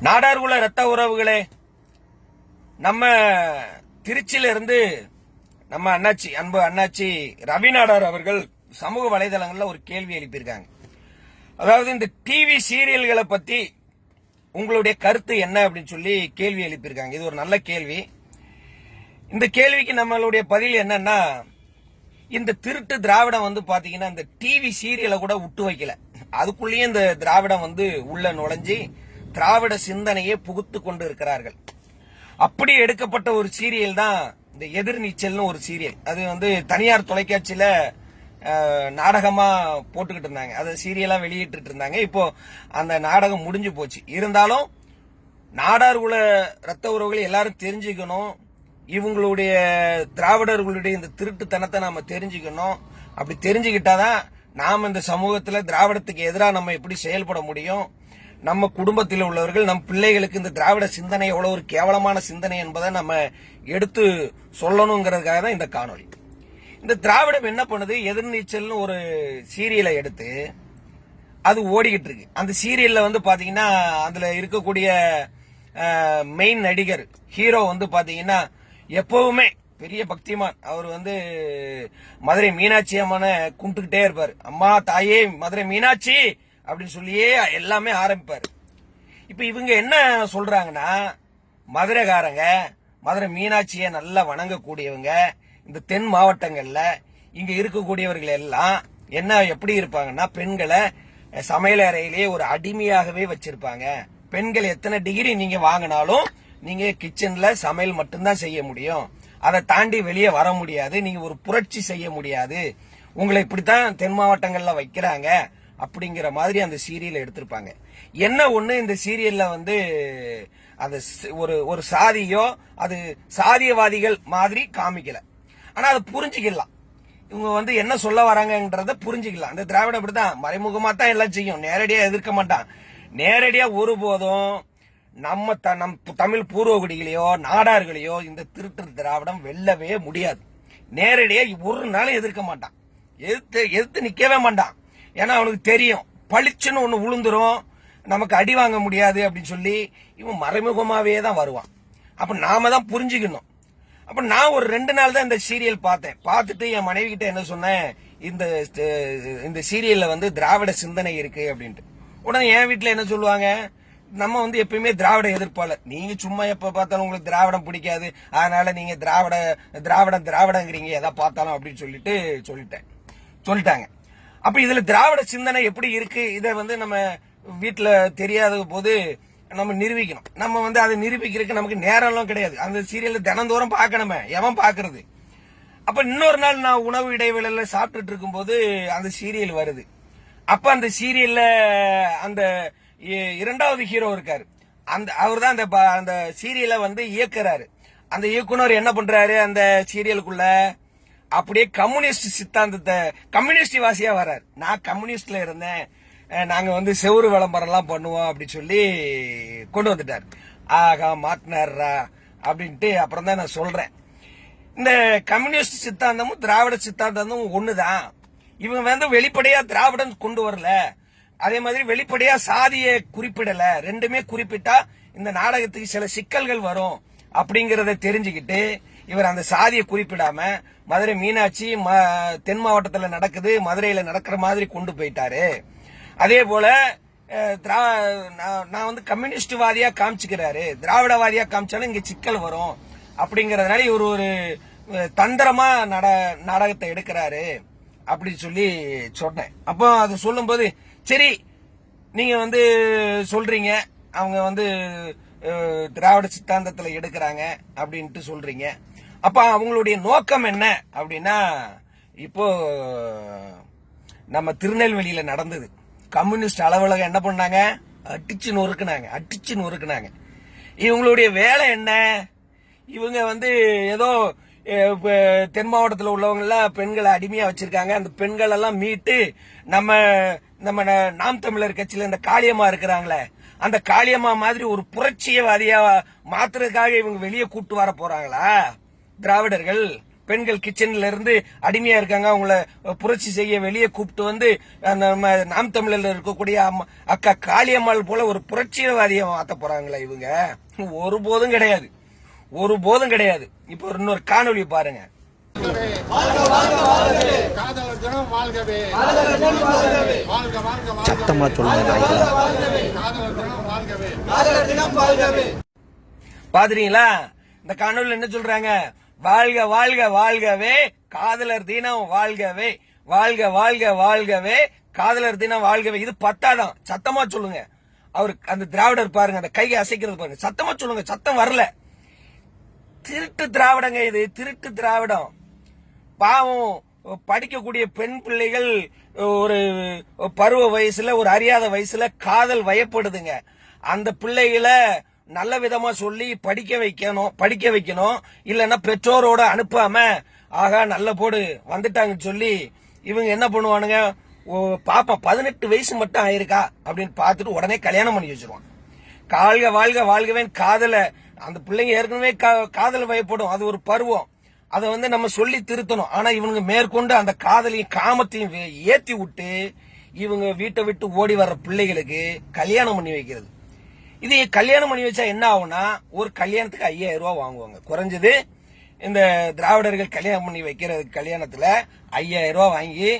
நாடார்குல ரத்த உறவுகளே, நம்ம திருச்சியில இருந்து நம்ம அன்பு அண்ணாச்சி ரவி நாடார் அவர்கள் சமூக வலைதளங்கள்ல ஒரு கேள்வி எழுப்பியிருக்காங்க. அதாவது இந்த டிவி சீரியல்களை பத்தி உங்களுடைய கருத்து என்ன அப்படின்னு சொல்லி கேள்வி எழுப்பியிருக்காங்க. இது ஒரு நல்ல கேள்வி. இந்த கேள்விக்கு நம்மளுடைய பதில் என்னன்னா, இந்த திருட்டு திராவிடம் வந்து பாத்தீங்கன்னா இந்த டிவி சீரியலை கூட விட்டு வைக்கல. அதுக்குள்ளேயே இந்த திராவிடம் வந்து உள்ள நுழைஞ்சி திராவிட சிந்தனையை புகுத்து கொண்டு இருக்கிறார்கள். அப்படி எடுக்கப்பட்ட ஒரு சீரியல் தான் இந்த எதிர்நீச்சல்னு ஒரு சீரியல். அது வந்து தனியார் தொலைக்காட்சியில நாடகமா போட்டுக்கிட்டு இருந்தாங்க. அது சீரியலா வெளியிட்டு இருந்தாங்க. இப்போ அந்த நாடகம் முடிஞ்சு போச்சு. இருந்தாலும் நாடார்குல ரத்த உறவுகள் எல்லாரும் தெரிஞ்சுக்கணும். இவங்களுடைய திராவிடர்களுடைய இந்த திருட்டுத்தனத்தை நாம தெரிஞ்சுக்கணும். அப்படி தெரிஞ்சுக்கிட்டாதான் நாம இந்த சமூகத்துல திராவிடத்துக்கு எதிராக நம்ம எப்படி செயல்பட முடியும். நம்ம குடும்பத்தில் உள்ளவர்கள் நம் பிள்ளைகளுக்கு இந்த திராவிட சிந்தனை எவ்வளவு ஒரு கேவலமான சிந்தனை என்பதை நம்ம எடுத்து சொல்லணுங்கிறதுக்காக தான் இந்த காணொலி. இந்த திராவிடம் என்ன பண்ணுது, எதிர்நீச்சல்னு ஒரு சீரியலை எடுத்து அது ஓடிக்கிட்டு இருக்கு. அந்த சீரியல்ல வந்து பாத்தீங்கன்னா அதுல இருக்கக்கூடிய மெயின் நடிகர் ஹீரோ வந்து பாத்தீங்கன்னா எப்பவுமே பெரிய பக்திமான். அவர் வந்து மதுரை மீனாட்சி அம்மனை கும்பிட்டுக்கிட்டே இருப்பாரு. அம்மா தாயே மதுரை மீனாட்சி அப்படின்னு சொல்லியே எல்லாமே ஆரம்பிப்பாரு. இப்ப இவங்க என்ன சொல்றாங்கன்னா, மதுரைக்காரங்க மதுரை மீனாட்சியை நல்லா வணங்கக்கூடியவங்க. இந்த தென் மாவட்டங்கள்ல இங்க இருக்கக்கூடியவர்கள் எல்லாம் என்ன எப்படி இருப்பாங்கன்னா, பெண்களை சமையல் அறையிலேயே ஒரு அடிமையாகவே வச்சிருப்பாங்க. பெண்கள் எத்தனை டிகிரி நீங்க வாங்கினாலும் நீங்க கிச்சன்ல சமையல் மட்டும்தான் செய்ய முடியும். அதை தாண்டி வெளியே வர முடியாது. நீங்க ஒரு புரட்சி செய்ய முடியாது. உங்களை இப்படித்தான் தென் மாவட்டங்கள்ல வைக்கிறாங்க அப்படிங்கிற மாதிரி அந்த சீரியல் எடுத்திருப்பாங்க. என்ன ஒண்ணு, இந்த சீரியல்ல வந்து அது ஒரு சாதியோ அது சாதியவாதிகள் மாதிரி காமிக்கல. ஆனா அதை புரிஞ்சுக்கலாம். இவங்க வந்து என்ன சொல்ல வராங்கன்றத புரிஞ்சுக்கலாம். இந்த திராவிடம் அப்படிதான் மறைமுகமா தான் எல்லாம் செய்யும். நேரடியா எதிர்க்க மாட்டான். நேரடியா ஒருபோதும் நம்ம தமிழ் பூர்வகுடிகளையோ நாடார்களையோ இந்த திருட்டு திராவிடம் வெல்லவே முடியாது. நேரடியா ஒரு நாளும் எதிர்க்க மாட்டான். எதிர்த்து நிக்கவே மாட்டான். ஏன்னா அவனுக்கு தெரியும் பளிச்சுன்னு ஒண்ணு விழுந்துரும், நமக்கு அடி வாங்க முடியாது அப்படின்னு சொல்லி இவன் மறைமுகமாவே தான் வருவான். அப்ப நாம தான் புரிஞ்சுக்கணும். அப்ப நான் ஒரு 2 நாள் தான் இந்த சீரியல் பார்த்தேன். பார்த்துட்டு என் மனைவி கிட்ட என்ன சொன்னேன், இந்த சீரியல்ல வந்து திராவிட சிந்தனை இருக்கு அப்படின்ட்டு. உடனே என் வீட்டுல என்ன சொல்லுவாங்க, நம்ம வந்து எப்பயுமே திராவிட எதிர்ப்பாளர், நீங்க சும்மா எப்ப பார்த்தாலும் உங்களுக்கு திராவிடம் பிடிக்காது, அதனால நீங்க திராவிடங்கிறீங்க எதை பார்த்தாலும் அப்படின்னு சொல்லிட்டாங்க. அப்ப இதுல திராவிட சிந்தனை எப்படி இருக்கு, இதை வந்து நம்ம வீட்டுல தெரியாத போது நம்ம நிரூபிக்கணும். நம்ம வந்து அதை நிரூபிக்கிறதுக்கு நமக்கு நேரம்லாம் கிடையாது. அந்த சீரியல்ல தினந்தோறும் பார்க்கணுமே, எவன் பாக்குறது. அப்ப இன்னொரு நாள் நான் உணவு இடைவேளையில சாப்பிட்டுட்டு இருக்கும் போது அந்த சீரியல் வருது. அப்ப அந்த சீரியல்ல அந்த 2வது ஹீரோ இருக்காரு. அவர் தான் அந்த சீரியலை வந்து இயக்குறாரு. அந்த இயக்குனர் என்ன பண்றாரு, அந்த சீரியலுக்குள்ள அப்படியே கம்யூனிஸ்ட் சித்தாந்தத்தை கம்யூனிஸ்ட் வாசியா வர்றாரு. நான் கம்யூனிஸ்ட்ல இருந்தேன், நாங்க வந்து செவுறு விளம்பரம் எல்லாம் பண்ணுவோம் அப்படின்னு சொல்லி கொண்டு வந்துட்டாரு. ஆகா மாத்தினாரா அப்படின்ட்டு அப்புறம் தான் நான் சொல்றேன். இந்த கம்யூனிஸ்ட் சித்தாந்தமும் திராவிட சித்தாந்தமும் ஒண்ணுதான். இவங்க வந்து வெளிப்படையா திராவிடம் கொண்டு வரல, அதே மாதிரி வெளிப்படையா சாதியை குறிப்பிடல. ரெண்டுமே குறிப்பிட்டா இந்த நாடகத்துக்கு சில சிக்கல்கள் வரும் அப்படிங்கறத தெரிஞ்சுக்கிட்டு இவர் அந்த சாதியை குறிப்பிடாம மதுரை மீனாட்சி தென் மாவட்டத்துல நடக்குது, மதுரையில நடக்கிற மாதிரி கொண்டு போயிட்டாரு. அதே போல நான் வந்து கம்யூனிஸ்ட் வாதியா காமிச்சுக்கிறாரு, திராவிடவாதியா காமிச்சாலும் இங்க சிக்கல் வரும் அப்படிங்கறதுனால இவர் ஒரு தந்திரமா நாடகத்தை எடுக்கிறாரு அப்படின்னு சொல்லி சொன்னேன். அப்போ அது சொல்லும் போது, சரி நீங்க வந்து சொல்றீங்க அவங்க வந்து திராவிட சித்தாந்தத்துல எடுக்கிறாங்க அப்படின்ட்டு சொல்றீங்க. அப்ப அவங்களுடைய நோக்கம் என்ன அப்படின்னா, இப்போ நம்ம திருநெல்வேலியில நடந்தது, கம்யூனிஸ்ட் அலுவலகம் என்ன பண்ணாங்க, அடிச்சு நொறுக்குனாங்க. இவங்களுடைய வேலை என்ன, இவங்க வந்து ஏதோ தென் மாவட்டத்தில் உள்ளவங்க எல்லாம் பெண்களை அடிமையா வச்சிருக்காங்க. அந்த பெண்கள் எல்லாம் மீட்டு நம்ம நாம் தமிழர் கட்சியில இந்த காளியம்மா இருக்கிறாங்களே, அந்த காளியம்மா மாதிரி ஒரு புரட்சியவாதியா மாத்துறதுக்காக இவங்க வெளியே கூட்டு வர போறாங்களா திராவிடர்கள்? பெண்கள் கிச்சன்ல இருந்து அடிமையா இருக்காங்க, அவங்கள புரட்சி செய்ய வெளியே கூப்பிட்டு வந்து நம்ம நாம் தமிழர்ல இருக்கக்கூடிய அக்கா காளியம்மாள் போல ஒரு புரட்சியவாதியை மாத்த போறாங்களா இவங்க? ஒருபோதும் கிடையாது, ஒருபோதும் கிடையாது. இப்போ இன்னொரு காணொலி பாருங்க. சத்தமா சொல்லுங்க. பாத்துறீங்களா? இந்த காணொலியில் என்ன சொல்றாங்க? வாழ்க வாழ்க வாழ்கவே காதலர் தினம் வாழ்கவே, வாழ்க வாழ்க வாழ்கவே காதலர் தினம் வாழ்கவே. இது பத்தாதான், சத்தமா சொல்லுங்க. அவரு அந்த திராவிடர் பாருங்க, அந்த கையை அசைக்கிறது பாருங்க, சத்தமா சொல்லுங்க. சத்தம் வரல. திருட்டு திராவிடங்க இது, திருட்டு திராவிடம். பாவம் படிக்கக்கூடிய பெண் பிள்ளைகள் ஒரு பருவ வயசுல, ஒரு அறியாத வயசுல காதல் வயப்படுதுங்க. அந்த பிள்ளைகளை நல்ல விதமா சொல்லி படிக்க வைக்கணும். இல்லன்னா பெற்றோரோட அனுப்பாம ஆகா நல்ல போடு வந்துட்டாங்கன்னு சொல்லி இவங்க என்ன பண்ணுவானுங்க, பாப்பா 18 வயசு மட்டும் ஆயிருக்கா அப்படின்னு பார்த்துட்டு உடனே கல்யாணம் பண்ணி வச்சிருவான். வாழ்க வாழ்க வாழ்கவே காதல, அந்த பிள்ளைங்க ஏற்கனவே காதல் வயப்படும், அது ஒரு பருவம். அதை நம்ம சொல்லி திருத்தணும். ஆனா இவங்க மேற்கொண்டு அந்த காதலையும் காமத்தையும் ஏத்தி விட்டு இவங்க வீட்டை விட்டு ஓடி வர்ற பிள்ளைகளுக்கு கல்யாணம் பண்ணி வைக்கிறது. இது கல்யாணம் பண்ணி வச்சா என்ன ஆகும்னா, ஒரு கல்யாணத்துக்கு 5000 ரூபாய் வாங்குவாங்க குறைஞ்சது. இந்த திராவிடர்கள் கல்யாணம் பண்ணி வைக்கிற கல்யாணத்துல 5000 ரூபாய் வாங்கி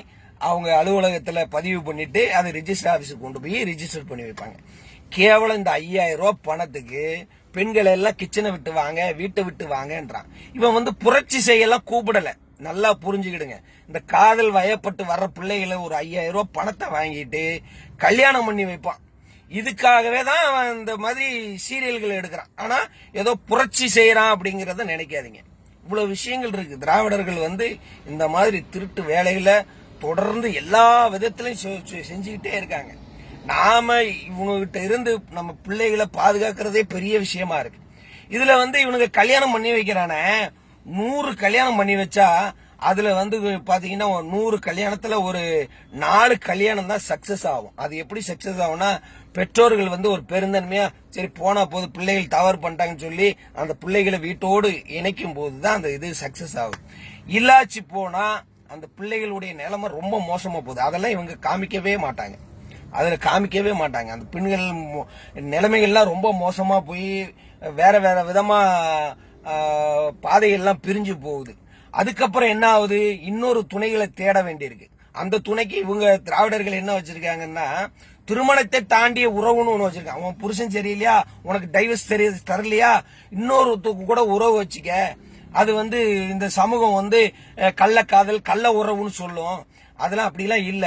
அவங்க அலுவலகத்துல பதிவு பண்ணிட்டு அதை ரிஜிஸ்டர் ஆபீஸுக்கு கொண்டு போய் ரிஜிஸ்டர் பண்ணி வைப்பாங்க. கேவலம் இந்த 5000 ரூபாய் பணத்துக்கு பெண்கள் எல்லாம் கிச்சனை விட்டு வாங்க, வீட்டை விட்டு வாங்கன்றான். இவன் புரட்சி செய்யலாம் கூப்பிடல. நல்லா புரிஞ்சுக்கிடுங்க. இந்த காதல் வயப்பட்டு வர்ற பிள்ளைகளை ஒரு 5000 ரூபாய் பணத்தை வாங்கிட்டு கல்யாணம் பண்ணி வைப்பான். இதுக்காகவே தான் அவன் இந்த மாதிரி சீரியல்கள் எடுக்கிறான். ஆனா ஏதோ புரட்சி செய்யறான் அப்படிங்கறத நினைக்காதீங்க. இவ்வளவு விஷயங்கள் இருக்கு. திராவிடர்கள் இந்த மாதிரி திருட்டு வேலைகளை தொடர்ந்து எல்லா விதத்திலையும் செஞ்சுக்கிட்டே இருக்காங்க. நாம இவங்ககிட்ட இருந்து நம்ம பிள்ளைகளை பாதுகாக்கிறதே பெரிய விஷயமா இருக்கு. இதுல இவனுங்க கல்யாணம் பண்ணி வைக்கிறான, 100 கல்யாணம் பண்ணி வச்சா அதுல பாத்தீங்கன்னா 100 கல்யாணத்துல ஒரு 4 கல்யாணம் தான் சக்சஸ் ஆகும். அது எப்படி சக்சஸ் ஆகும்னா, பெற்றோர்கள் ஒரு பெருந்தன்மையா சரி போனா போது பிள்ளைகள் தவறு பண்ணிட்டாங்கன்னு சொல்லி அந்த பிள்ளைகளை வீட்டோடு இணைக்கும் போதுதான் அந்த இது சக்சஸ் ஆகும். இல்லாச்சு போனா அந்த பிள்ளைகளுடைய நிலைமை ரொம்ப மோசமா போகுது. அதெல்லாம் இவங்க காமிக்கவே மாட்டாங்க. அந்த பெண்கள் நிலைமைகள்லாம் ரொம்ப மோசமா போய் வேற வேற விதமா பாதைகள்லாம் பிரிஞ்சு போகுது. அதுக்கப்புறம் என்ன ஆகுது, இன்னொரு துணைகளை தேட வேண்டியிருக்கு. அந்த துணைக்கு இவங்க திராவிடர்கள் என்ன வச்சிருக்காங்கன்னா, திருமணத்தை தாண்டிய உறவுன்னு ஒண்ணு வச்சிருக்காங்க. உன் புருஷன் சரியில்லையா, உனக்கு டைவர்ஸ் தரலையா, இன்னொருத்துக்கு கூட உறவு வச்சுக்க. அது இந்த சமூகம் கள்ளக்காதல் கள்ள உறவுன்னு சொல்லும். அதெல்லாம் அப்படிலாம் இல்ல.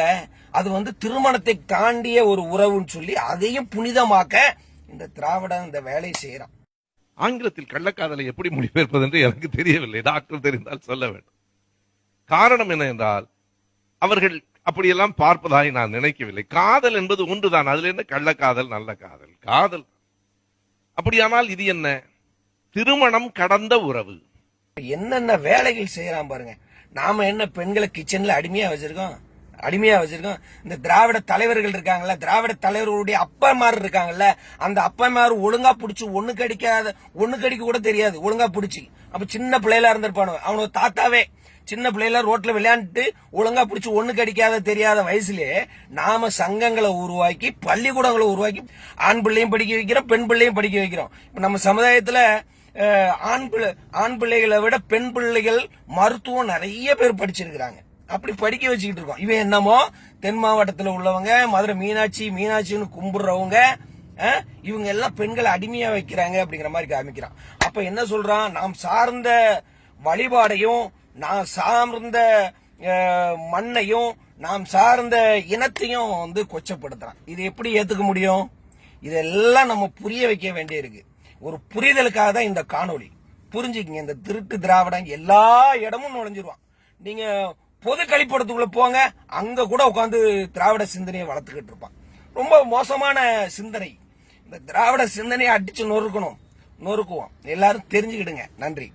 அது திருமணத்தை தாண்டிய ஒரு உறவுன்னு சொல்லி அதையும் புனிதமாக்க இந்த திராவிடம் இந்த வேலையை செய்யறான். ஆங்கிலத்தில் கள்ளக்காதலை எப்படி மொழிபெயர்ப்பது என்று எனக்கு தெரியவில்லை. டாக்டர் தெரிந்தால் சொல்ல வேண்டும். காரணம் என்ன என்றால், அவர்கள் அப்படியெல்லாம் பார்ப்பதாய் நான் நினைக்கவில்லை. காதல் என்பது ஒன்றுதான். அதுல என்ன கள்ளக்காதல் நல்ல காதல், காதல். அப்படியானால் இது என்ன? திருமணம் கடந்த உறவு. என்னென்ன வேலைகள் செய்யறான் பாருங்க. நாம என்ன பெண்களை கிச்சன்ல அடிமையா வச்சிருக்கோம்? இந்த திராவிட தலைவர்கள் இருக்காங்கல்ல, திராவிட தலைவர்களுடைய அப்பமார் இருக்காங்கல்ல, அந்த அப்பமார் ஒழுங்கா பிடிச்சு ஒண்ணு கடிக்க கூட தெரியாது. ஒழுங்கா பிடிச்சி அப்ப சின்ன பிள்ளைகளா இருந்திருப்பானு, அவனோட தாத்தாவே சின்ன பிள்ளைல ரோட்ல விளையாண்டுட்டு ஒழுங்கா பிடிச்சி ஒண்ணு கடிக்காத தெரியாத வயசுலயே நாம சங்கங்களை உருவாக்கி பள்ளிக்கூடங்களை உருவாக்கி ஆண் பிள்ளையும் படிக்க வைக்கிறோம், பெண் பிள்ளையும் படிக்க வைக்கிறோம். இப்ப நம்ம சமுதாயத்துல ஆண் பிள்ளைகளை விட பெண் பிள்ளைகள் மருத்துவம் நிறைய பேர் படிச்சிருக்கிறாங்க. அப்படி படிக்க வச்சுக்கிட்டு இருக்கோம். இவன் என்னமோ தென் மாவட்டத்துல உள்ளவங்க, மதுரை மீனாட்சின்னு கும்பிடுறவங்க, இவங்க எல்லாம் பெண்களை அடிமையா வைக்கிறாங்க அப்படிங்கிற மாதிரி காமிக்கிறான். அப்ப என்ன சொல்றான், நாம் சார்ந்த வழிபாடையும் நாம் சார்ந்த மண்ணையும் நாம் சார்ந்த இனத்தையும் கொச்சப்படுத்துறான். இது எப்படி ஏத்துக்க முடியும்? இதெல்லாம் நம்ம புரிய வைக்க வேண்டியிருக்கு. ஒரு புரிதலுக்காக தான் இந்த காணொளி. புரிஞ்சுக்கங்க. இந்த திருட்டு திராவிடம் எல்லா இடமும் நுழைஞ்சிருவான். நீங்க பொது கழிப்படத்துக்குள்ள போங்க, அங்க கூட உட்காந்து திராவிட சிந்தனையை வளர்த்துக்கிட்டு இருப்பான். ரொம்ப மோசமான சிந்தனை. இந்த திராவிட சிந்தனையை அடிச்சு நொறுக்குவோம். எல்லாரும் தெரிஞ்சுக்கிடுங்க. நன்றி.